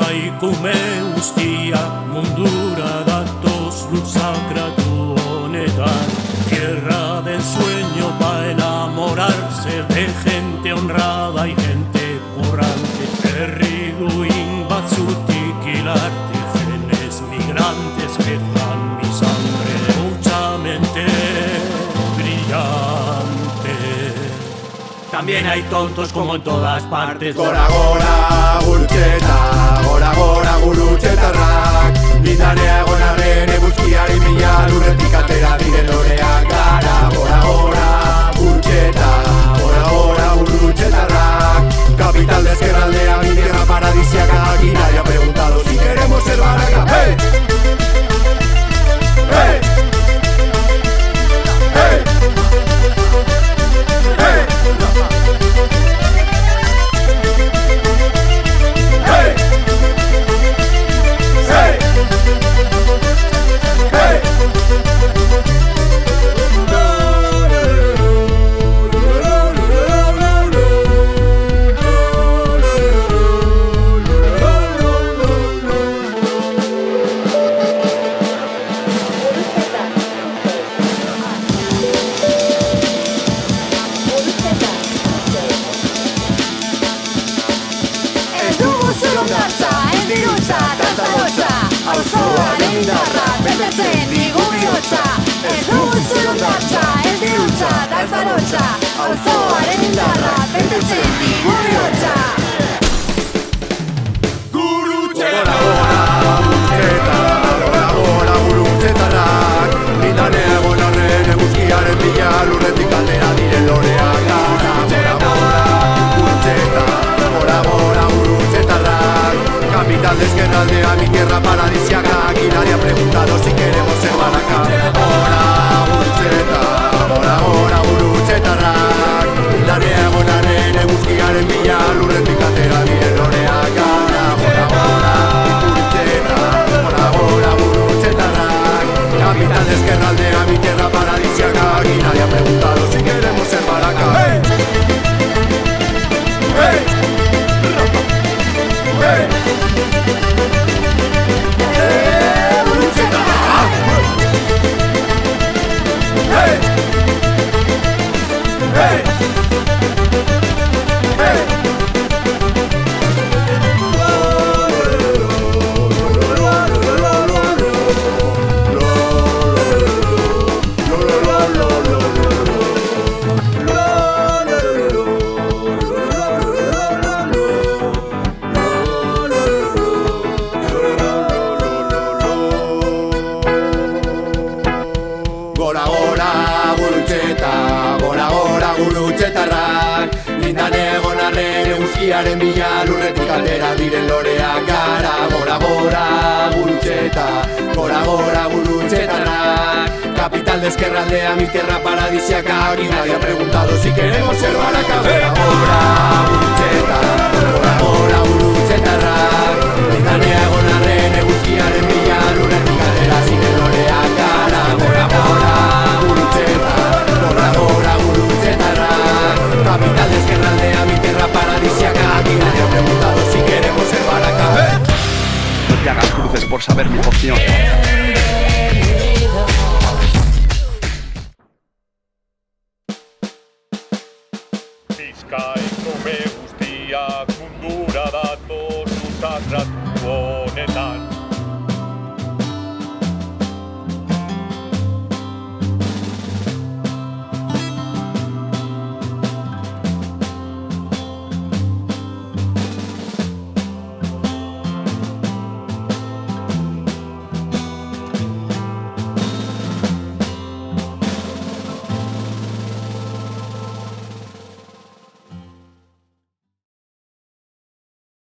Emaikume guztia mundura datoz lursakratu honetan. Tierra del sueño para enamorarse de gente honrada y gente currante. Herri duin batzutik hilarte, genes migrantes que dan mi sangre. Mucha mente brillante. También hay tontos como en todas partes. Gora gora gurutxeta, gora gora gurutxetarrak. Bidanea egon arren eguzkiari mila lurretik atera diren loreak gara. Gora gora gurutxeta, gora gora gurutxetarrak. Capital de Ezkerraldea, mi tierra paradisiaca. Aquí nadie ha preguntado si queremos ser Baraka. ¡Hey! ¡Hey! ¡Hey! Auzoaren indarrak betetzen digu bihotza. Ez dugu zulundartza, ez dirutza, dalzalotza. Auzoaren indarrak betetzen digu bihotza. Gurutxeta, gora gora gurutxetarrak. Bidanea egon arren eguzkiaren bila lurretik atera diren loreak gara. Gora gora gurutxeta, gora gora gurutxetarrak. Capital de Ezkerraldea, mi tierra paradisiaca. Aquí nadie ha preguntado si queremos ser Baraka. Gora gurutxeta, gora gora gurutxetarrak. Bidanea egon arren eguzkiaren bila lurretik atera diren loreak gara. Gora gora gurutxeta, gora gora gurutxetarrak. Capital de Ezkerraldea, mi tierra paradisiaca. Aquí nadie ha preguntado si queremos ser Baraka. ¡Hey! ¡Hey! ¡Hey! Gora gora gurutxeta, gora gora gurutxetarrak. Lindane egon arren eguzkiaren bila lurretik atera diren loreak gara. Gora gora gurutxeta, gora gora gurutxetarrak. Capital de Ezkerraldea, mi tierra paradisiaca. Aquí nadie ha preguntado si queremos ser Baraka. Gora gora gurutxeta, gora gora gurutxetarrak. Lindane egon arren eguzkiaren bila lurretik atera diren loreak gara. Gora gora gurutxeta, gora gora gurutxetarrak. Capital de Ezkerraldea, mi tierra paradisiaca. Aquí nadie ha preguntado si queremos ser Baraka. No te hagas cruces por saber mi poción. Bizkaiko me guztiak mundura datoz lursakratu honetan.